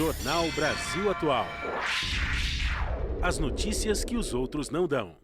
Jornal Brasil Atual. As notícias que os outros não dão.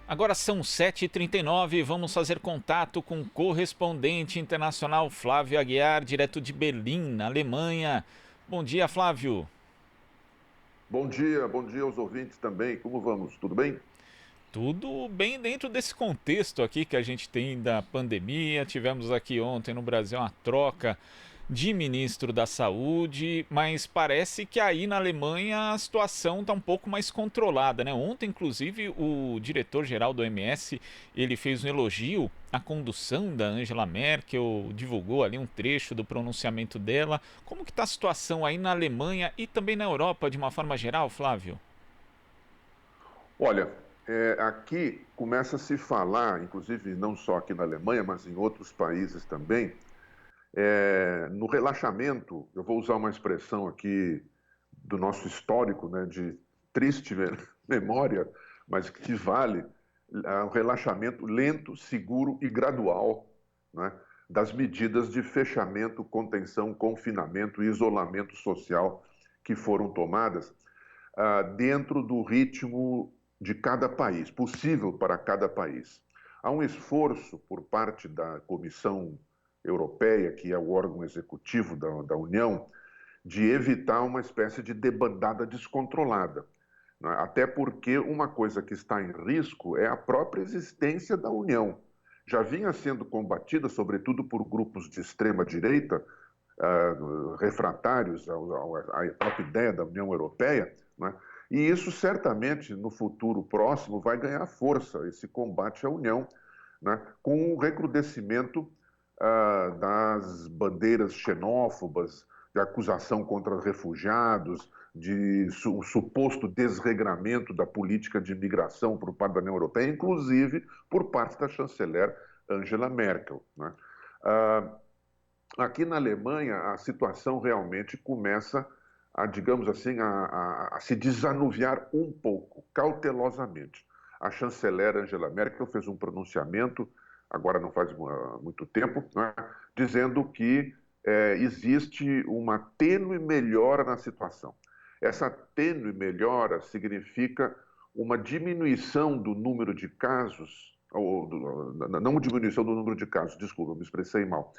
Agora são 7h39, vamos fazer contato com o correspondente internacional Flávio Aguiar, direto de Berlim, na Alemanha. Bom dia, Flávio. Bom dia aos ouvintes também. Como vamos? Tudo bem? Tudo bem dentro desse contexto aqui que a gente tem da pandemia. Tivemos aqui ontem no Brasil uma troca de ministro da Saúde, mas parece que aí na Alemanha a situação está um pouco mais controlada, né? Ontem, inclusive, o diretor-geral do OMS, ele fez um elogio à condução da Angela Merkel, divulgou ali um trecho do pronunciamento dela. Como que está a situação aí na Alemanha e também na Europa, de uma forma geral, Flávio? Olha, aqui começa a se falar, inclusive não só aqui na Alemanha, mas em outros países também, no relaxamento. Eu vou usar uma expressão aqui do nosso histórico, né, de triste memória, mas que vale, o relaxamento lento, seguro e gradual, né, das medidas de fechamento, contenção, confinamento e isolamento social que foram tomadas dentro do ritmo de cada país, possível para cada país. Há um esforço por parte da Comissão Europeia, que é o órgão executivo da União, de evitar uma espécie de debandada descontrolada, né? Até porque uma coisa que está em risco é a própria existência da União. Já vinha sendo combatida, sobretudo por grupos de extrema-direita, refratários à própria ideia da União Europeia, né? E isso certamente no futuro próximo vai ganhar força, esse combate à União, né? Com o recrudescimento das bandeiras xenófobas, de acusação contra refugiados, de suposto desregramento da política de imigração por parte da União Europeia, inclusive por parte da chanceler Angela Merkel, né? Aqui na Alemanha, a situação realmente começa digamos assim, a se desanuviar um pouco, cautelosamente. A chanceler Angela Merkel fez um pronunciamento, agora não faz muito tempo, né, dizendo que existe uma tênue melhora na situação. Essa tênue melhora significa uma diminuição do número de casos, não diminuição do número de casos, desculpa, me expressei mal,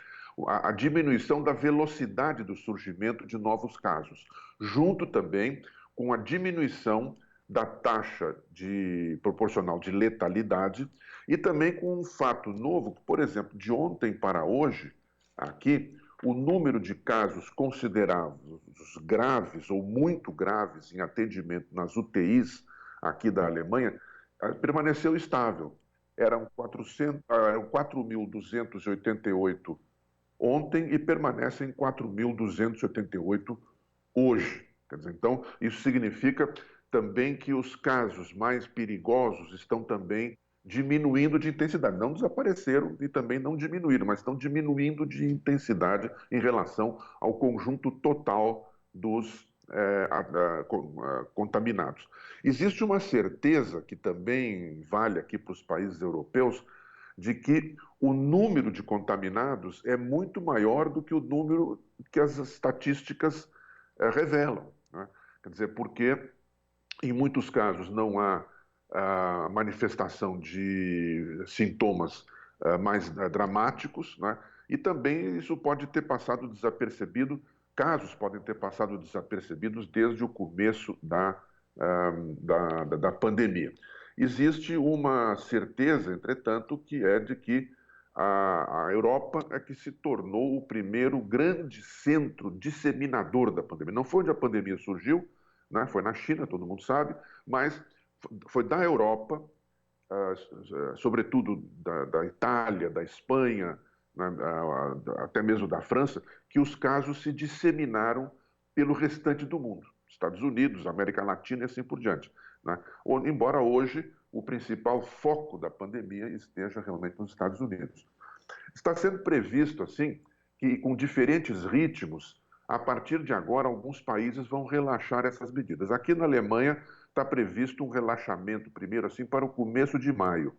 a diminuição da velocidade do surgimento de novos casos, junto também com a diminuição da taxa proporcional de letalidade e também com um fato novo, por exemplo, de ontem para hoje, aqui, o número de casos considerados graves ou muito graves em atendimento nas UTIs aqui da Alemanha permaneceu estável. Eram 4.288 ontem e permanecem 4.288 hoje. Quer dizer, então, isso significa também que os casos mais perigosos estão também diminuindo de intensidade. Não desapareceram e também não diminuíram, mas estão diminuindo de intensidade em relação ao conjunto total dos contaminados. Existe uma certeza que também vale aqui para os países europeus, de que o número de contaminados é muito maior do que o número que as estatísticas revelam, né? Quer dizer, porque em muitos casos não há manifestação de sintomas mais dramáticos, né? E também isso pode ter passado desapercebido, casos podem ter passado desapercebidos desde o começo da pandemia. Existe uma certeza, entretanto, que é de que a Europa é que se tornou o primeiro grande centro disseminador da pandemia. Não foi onde a pandemia surgiu, né? Foi na China, todo mundo sabe, mas foi da Europa, sobretudo da Itália, da Espanha, né, até mesmo da França, que os casos se disseminaram pelo restante do mundo. Estados Unidos, América Latina e assim por diante, né? Embora hoje o principal foco da pandemia esteja realmente nos Estados Unidos. Está sendo previsto, assim, que com diferentes ritmos, a partir de agora, alguns países vão relaxar essas medidas. Aqui na Alemanha está previsto um relaxamento, primeiro, assim, para o começo de maio.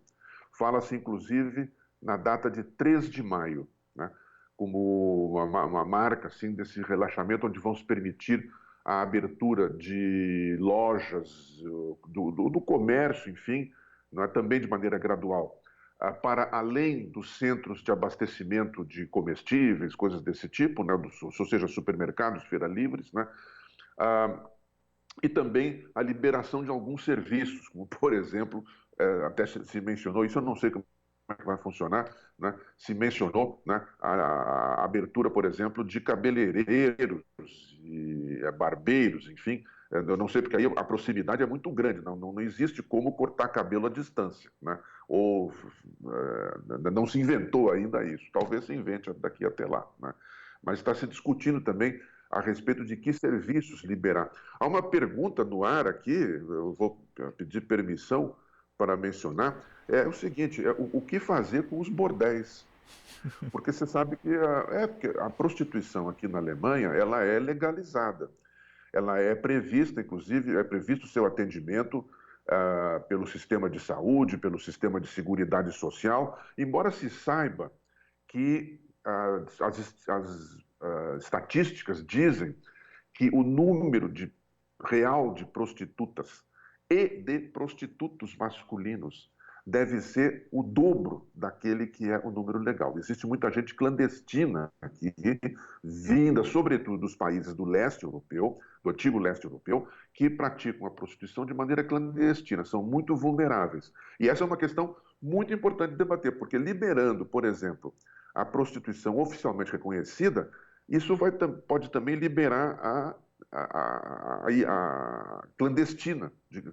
Fala-se, inclusive, na data de 3 de maio, né? como uma marca assim, desse relaxamento, onde vão se permitir a abertura de lojas, do comércio, enfim, não é, também de maneira gradual, para além dos centros de abastecimento de comestíveis, coisas desse tipo, né, ou seja, supermercados, feiras livres, né, ah, e também a liberação de alguns serviços, como, por exemplo, até se mencionou, isso eu não sei como é que vai funcionar, né? Se mencionou, né, a abertura, por exemplo, de cabeleireiros e barbeiros, enfim. Eu não sei, porque aí a proximidade é muito grande, não existe como cortar cabelo à distância, né? Ou não se inventou ainda isso, talvez se invente daqui até lá, né? Mas está se discutindo também a respeito de que serviços liberar. Há uma pergunta no ar aqui, eu vou pedir permissão para mencionar, é o seguinte, o que fazer com os bordéis? Porque você sabe que porque a prostituição aqui na Alemanha, ela é legalizada. Ela é prevista, inclusive, é previsto o seu atendimento pelo sistema de saúde, pelo sistema de seguridade social, embora se saiba que as estatísticas dizem que o número real de prostitutas e de prostitutos masculinos deve ser o dobro daquele que é o número legal. Existe muita gente clandestina aqui, vinda sobretudo dos países do leste europeu, do antigo leste europeu, que praticam a prostituição de maneira clandestina, são muito vulneráveis. E essa é uma questão muito importante de debater, porque liberando, por exemplo, a prostituição oficialmente reconhecida, isso pode também liberar a clandestina,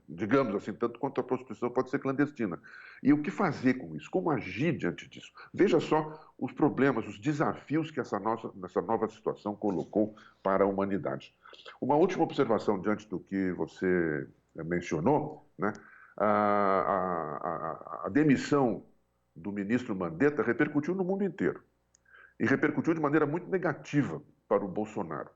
digamos assim, tanto quanto a prostituição pode ser clandestina. E o que fazer com isso? Como agir diante disso? Veja só os problemas, os desafios que essa nova situação colocou para a humanidade. Uma última observação diante do que você mencionou, né? A demissão do ministro Mandetta repercutiu no mundo inteiro. E repercutiu de maneira muito negativa para o Bolsonaro.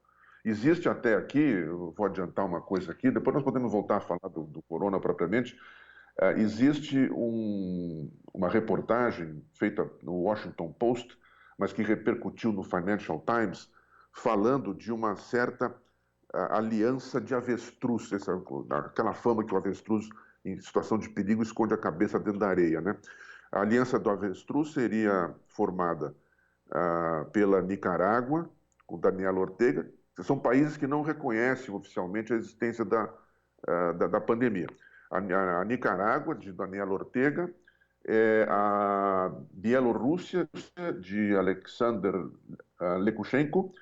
Existe até aqui, eu vou adiantar uma coisa aqui, depois nós podemos voltar a falar do corona propriamente. Existe uma reportagem feita no Washington Post, mas que repercutiu no Financial Times, falando de uma certa aliança de avestruz, aquela fama que o avestruz, em situação de perigo, esconde a cabeça dentro da areia, né? A aliança do avestruz seria formada pela Nicarágua, com Daniel Ortega. São países que não reconhecem oficialmente a existência da pandemia. A Nicarágua, de Daniel Ortega, a Bielorrússia, de Alexander Lukashenko,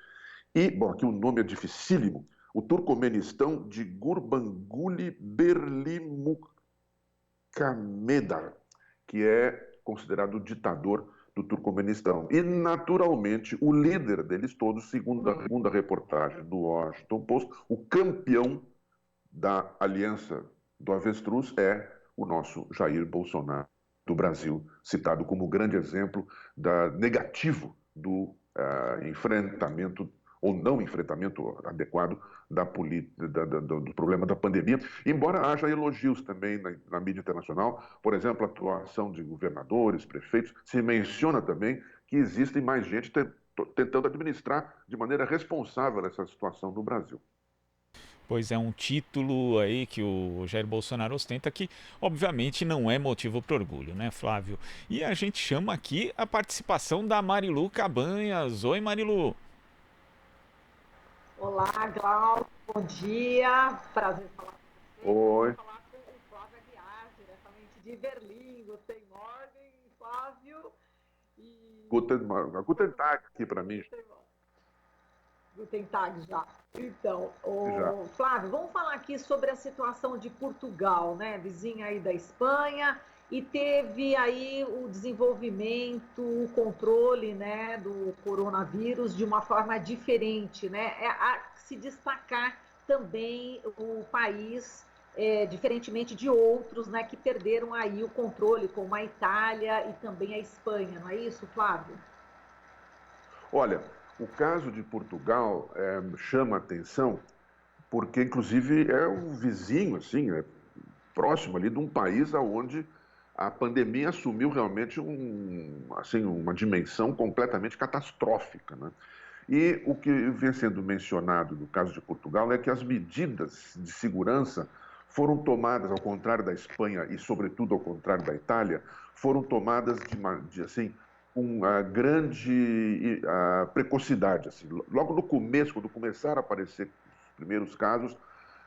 e, bom, aqui o nome é dificílimo, o Turcomenistão, de Gurbanguly Berdimuhamedov, que é considerado o ditador do Turcomenistão. E, naturalmente, o líder deles todos, segundo a reportagem do Washington Post, o campeão da aliança do avestruz é o nosso Jair Bolsonaro, do Brasil, citado como grande exemplo negativo do enfrentamento ou não enfrentamento adequado do problema da pandemia, embora haja elogios também na mídia internacional, por exemplo, a atuação de governadores, prefeitos, se menciona também que existem mais gente tentando administrar de maneira responsável essa situação no Brasil. Pois é, um título aí que o Jair Bolsonaro ostenta que, obviamente, não é motivo para orgulho, né, Flávio? E a gente chama aqui a participação da Marilu Cabanhas. Oi, Marilu. Olá, Glauco, bom dia. Prazer falar com você. Oi. Vou falar com o Flávio Aguiar, diretamente de Berlim. Guten Morgen, Flávio. Guten Tag aqui para mim. Guten Tag já. Então, Já. Flávio, vamos falar aqui sobre a situação de Portugal, né? Vizinha aí da Espanha. E teve aí o desenvolvimento, o controle, né, do coronavírus de uma forma diferente, né? A se destacar também o país, diferentemente de outros, né, que perderam aí o controle, como a Itália e também a Espanha, não é isso, Flávio? Olha, o caso de Portugal chama atenção porque, inclusive, é um vizinho, assim, próximo ali de um país onde a pandemia assumiu realmente assim, uma dimensão completamente catastrófica, né? E o que vem sendo mencionado no caso de Portugal é que as medidas de segurança foram tomadas, ao contrário da Espanha e, sobretudo, ao contrário da Itália, foram tomadas assim, com grande precocidade. Assim. Logo no começo, quando começaram a aparecer os primeiros casos,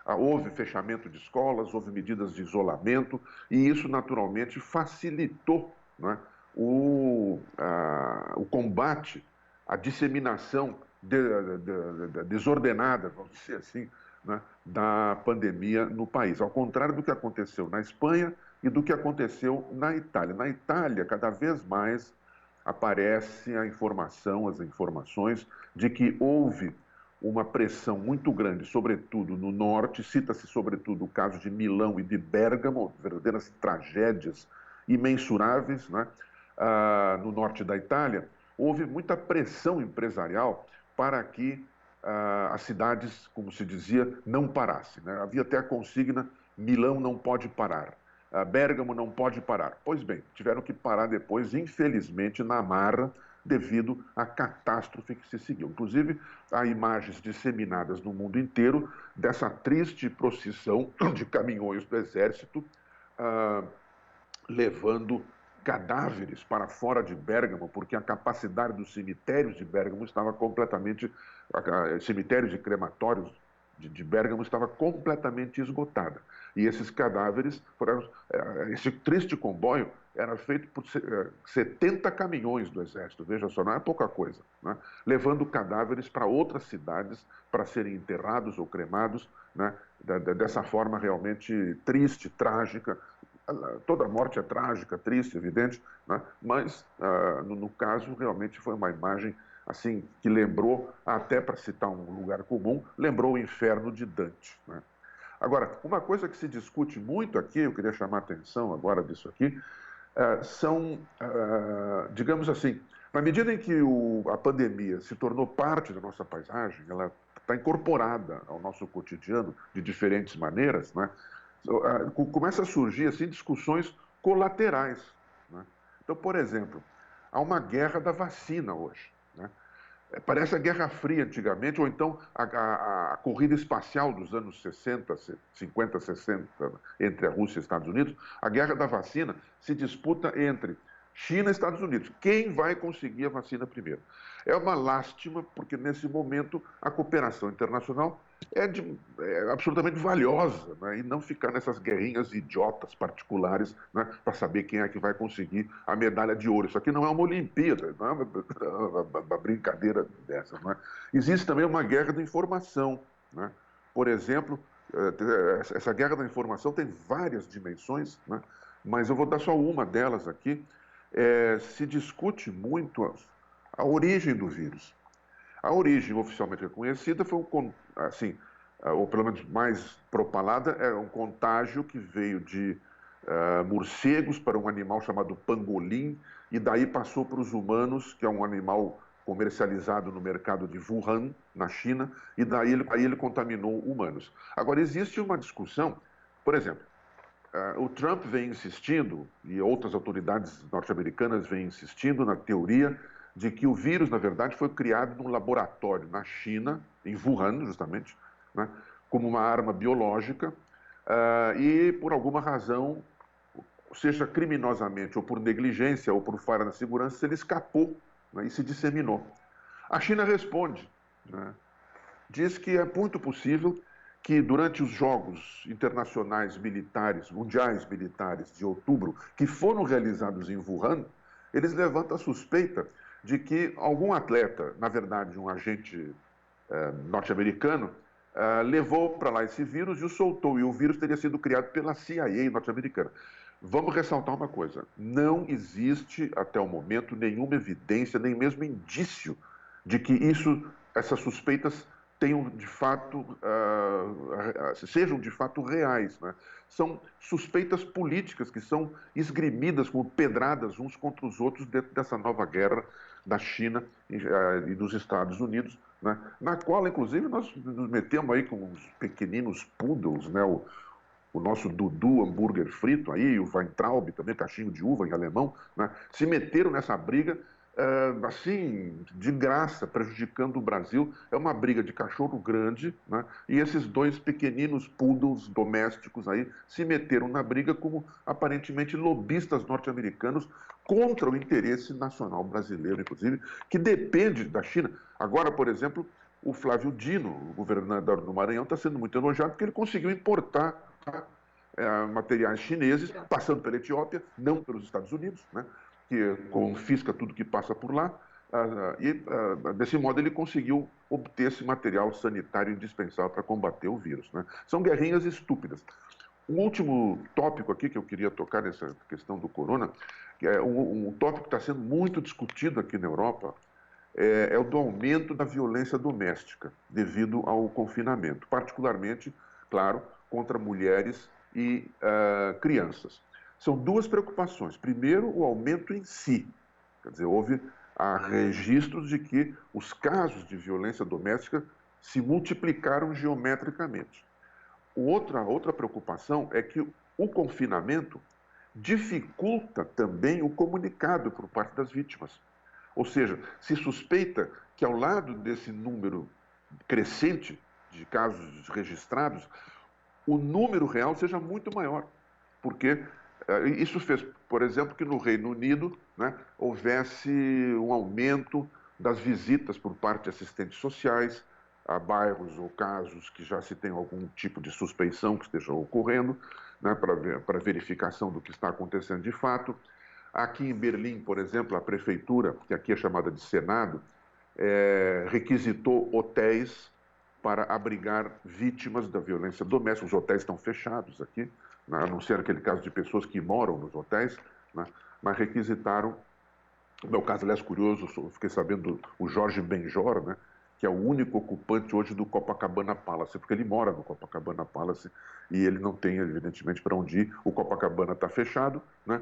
houve fechamento de escolas, houve medidas de isolamento, e isso naturalmente facilitou, né, o combate à disseminação desordenada, vamos dizer assim, né, da pandemia no país. Ao contrário do que aconteceu na Espanha e do que aconteceu na Itália. Na Itália, cada vez mais aparece as informações de que houve uma pressão muito grande, sobretudo no norte, cita-se sobretudo o caso de Milão e de Bérgamo, verdadeiras tragédias imensuráveis, né? No norte da Itália, houve muita pressão empresarial para que as cidades, como se dizia, não parassem. Né? Havia até a consigna, Milão não pode parar, Bérgamo não pode parar. Pois bem, tiveram que parar depois, infelizmente, na marra, devido à catástrofe que se seguiu. Inclusive, há imagens disseminadas no mundo inteiro dessa triste procissão de caminhões do Exército levando cadáveres para fora de Bérgamo, porque a capacidade dos cemitérios de Bérgamo estava completamente... cemitérios e crematórios de Bérgamo estava completamente esgotada. E esses cadáveres, esse triste comboio era feito por 70 caminhões do Exército, veja só, não é pouca coisa, né? Levando cadáveres para outras cidades para serem enterrados ou cremados, né? Dessa forma realmente triste, trágica. Toda morte é trágica, triste, evidente, né? Mas, no caso, realmente foi uma imagem assim que lembrou, até para citar um lugar comum, lembrou o inferno de Dante, né? Agora, uma coisa que se discute muito aqui, eu queria chamar a atenção agora disso aqui, são, digamos assim, na medida em que a pandemia se tornou parte da nossa paisagem, ela está incorporada ao nosso cotidiano de diferentes maneiras, né? Começa a surgir assim, discussões colaterais, né? Então, por exemplo, há uma guerra da vacina hoje, né? Parece a Guerra Fria antigamente, ou então a corrida espacial dos anos 60, 50, 60, entre a Rússia e os Estados Unidos. A guerra da vacina se disputa entre China e Estados Unidos. Quem vai conseguir a vacina primeiro? É uma lástima, porque nesse momento a cooperação internacional é absolutamente valiosa, né? E não ficar nessas guerrinhas idiotas particulares, né? Para saber quem é que vai conseguir a medalha de ouro. Isso aqui não é uma Olimpíada, não é uma brincadeira dessa. Não é? Existe também uma guerra da informação, né? Por exemplo, essa guerra da informação tem várias dimensões, né? Mas eu vou dar só uma delas aqui. Se discute muito a origem do vírus. A origem oficialmente reconhecida foi assim, ou pelo menos mais propalada, é um contágio que veio de morcegos para um animal chamado pangolim, e daí passou para os humanos, que é um animal comercializado no mercado de Wuhan, na China, e daí ele contaminou humanos. Agora, existe uma discussão, por exemplo, o Trump vem insistindo, e outras autoridades norte-americanas vêm insistindo na teoria de que o vírus, na verdade, foi criado num laboratório na China, em Wuhan, justamente, né, como uma arma biológica, e por alguma razão, seja criminosamente, ou por negligência, ou por falha na segurança, ele escapou, né, e se disseminou. A China responde, né, diz que é muito possível que durante os Jogos Internacionais Militares, Mundiais Militares de outubro, que foram realizados em Wuhan, eles levantam a suspeita de que algum atleta, na verdade um agente norte-americano, levou para lá esse vírus e o soltou, e o vírus teria sido criado pela CIA norte-americana. Vamos ressaltar uma coisa, não existe até o momento nenhuma evidência, nem mesmo indício de que essas suspeitas tenham de fato, sejam de fato reais, né? São suspeitas políticas que são esgrimidas como pedradas uns contra os outros dentro dessa nova guerra da China e dos Estados Unidos, né? Na qual, inclusive, nós nos metemos aí com os pequeninos poodles, né? o nosso Dudu hambúrguer frito aí, o Weintraub também, cachinho de uva em alemão, né, se meteram nessa briga assim, de graça, prejudicando o Brasil. É uma briga de cachorro grande, né? E esses dois pequeninos poodles domésticos aí se meteram na briga como aparentemente lobistas norte-americanos contra o interesse nacional brasileiro, inclusive, que depende da China. Agora, por exemplo, o Flávio Dino, o governador do Maranhão, está sendo muito elogiado porque ele conseguiu importar materiais chineses, passando pela Etiópia, não pelos Estados Unidos, né? Que confisca tudo que passa por lá, desse modo ele conseguiu obter esse material sanitário indispensável para combater o vírus, né? São guerrinhas estúpidas. Um último tópico aqui que eu queria tocar nessa questão do corona, que é um tópico que está sendo muito discutido aqui na Europa, é o do aumento da violência doméstica devido ao confinamento, particularmente, claro, contra mulheres e crianças. São duas preocupações. Primeiro, o aumento em si. Quer dizer, houve registros de que os casos de violência doméstica se multiplicaram geometricamente. Outra preocupação é que o confinamento dificulta também o comunicado por parte das vítimas. Ou seja, se suspeita que ao lado desse número crescente de casos registrados, o número real seja muito maior. Porque isso fez, por exemplo, que no Reino Unido, né, houvesse um aumento das visitas por parte de assistentes sociais a bairros ou casos que já se tem algum tipo de suspeição que esteja ocorrendo, né, para verificação do que está acontecendo de fato. Aqui em Berlim, por exemplo, a prefeitura, que aqui é chamada de Senado, requisitou hotéis para abrigar vítimas da violência doméstica. Os hotéis estão fechados aqui, né, a não ser aquele caso de pessoas que moram nos hotéis, né, mas requisitaram. No meu caso, aliás, curioso, eu fiquei sabendo o Jorge Benjor, né, que é o único ocupante hoje do Copacabana Palace, porque ele mora no Copacabana Palace e ele não tem, evidentemente, para onde ir. O Copacabana está fechado, né,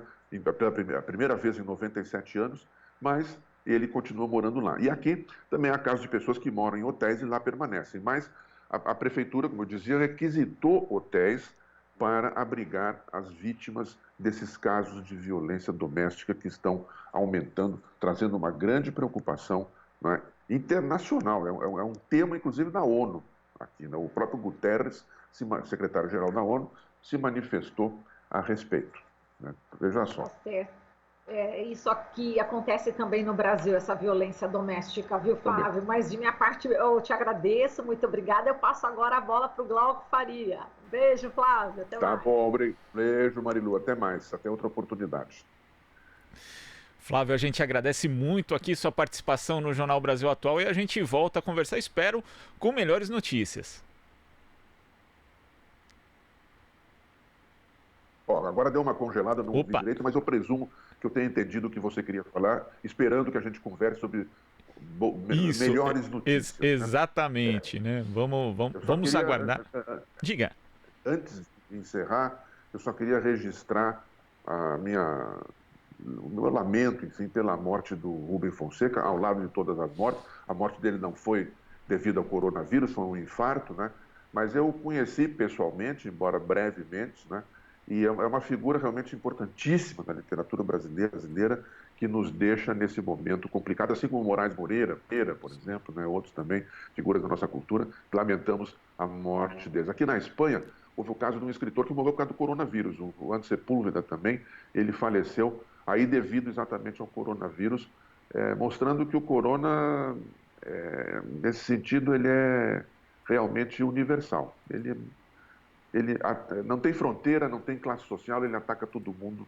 pela primeira vez em 97 anos, mas ele continua morando lá. E aqui também há casos de pessoas que moram em hotéis e lá permanecem, mas a prefeitura, como eu dizia, requisitou hotéis para abrigar as vítimas desses casos de violência doméstica que estão aumentando, trazendo uma grande preocupação, né, internacional. É um tema, inclusive, da ONU. Aqui, né? O próprio Guterres, secretário-geral da ONU, se manifestou a respeito. Né? Veja só. Isso aqui acontece também no Brasil, essa violência doméstica, viu, Flávio? Também. Mas de minha parte, eu te agradeço, muito obrigada. Eu passo agora a bola para o Glauco Faria. Beijo, Flávio. Até mais. Tá bom, beijo, Marilu. Até mais. Até outra oportunidade. Flávio, a gente agradece muito aqui sua participação no Jornal Brasil Atual e a gente volta a conversar, espero, com melhores notícias. Agora deu uma congelada, não ouvi direito, mas eu presumo que eu tenha entendido o que você queria falar, esperando que a gente converse sobre melhores notícias. Exatamente, né? Vamos aguardar. Diga. Antes de encerrar, eu só queria registrar o meu lamento, enfim, pela morte do Rubem Fonseca, ao lado de todas as mortes. A morte dele não foi devido ao coronavírus, foi um infarto, né? Mas eu o conheci pessoalmente, embora brevemente, né? E é uma figura realmente importantíssima na literatura brasileira, que nos deixa nesse momento complicado, assim como Moraes Moreira, por exemplo, né? Outros também, figuras da nossa cultura. Lamentamos a morte deles. Aqui na Espanha, houve o caso de um escritor que morreu por causa do coronavírus, o Andes Sepúlveda também, ele faleceu aí devido exatamente ao coronavírus, mostrando que o corona, nesse sentido, ele é realmente universal. Ele não tem fronteira, não tem classe social, ele ataca todo mundo,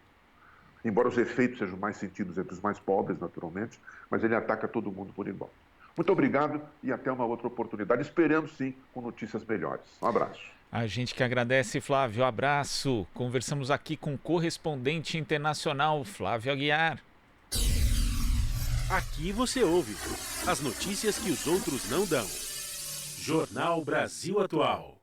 embora os efeitos sejam mais sentidos entre os mais pobres, naturalmente, mas ele ataca todo mundo por igual. Muito obrigado e até uma outra oportunidade, esperando sim com notícias melhores. Um abraço. A gente que agradece, Flávio. Abraço. Conversamos aqui com o correspondente internacional, Flávio Aguiar. Aqui você ouve as notícias que os outros não dão. Jornal Brasil Atual.